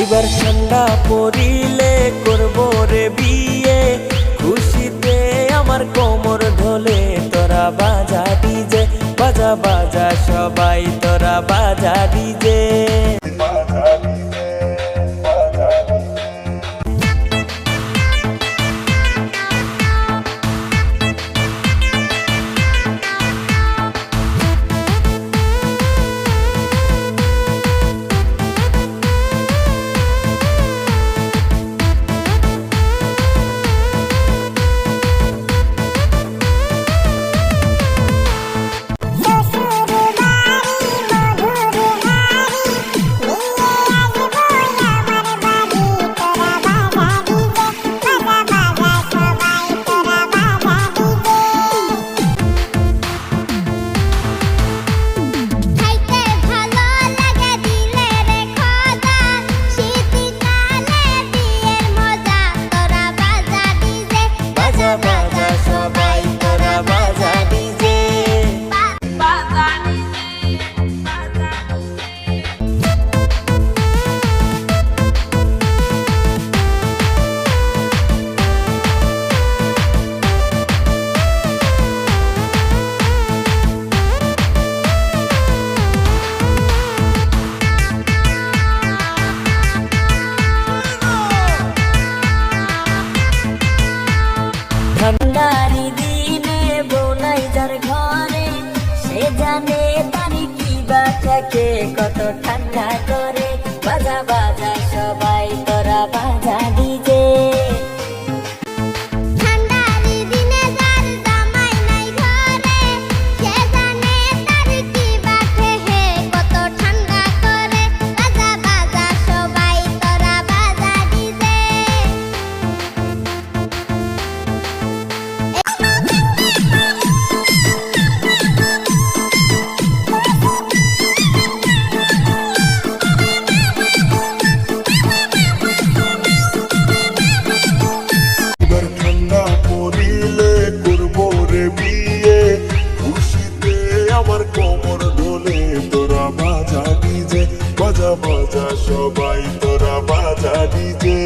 এবার ঠান্ডা পড়িলে করব রে বিয়ে, খুশিতে আমার কোমর ঢোলে তোরা বাজা ডিজে, বাজা বাজা সবাই তোরা বাজা ডিজে। ঠান্ডারি দিনে বোনাই যার ঘরে, সে জানে পানি কি বা থাকে কত ঠান্ডা করে। বাজা বাজা সবাই তোরা বাজা ডিজে। বাজা বাজা সবাই তোরা বাজা ডিজে।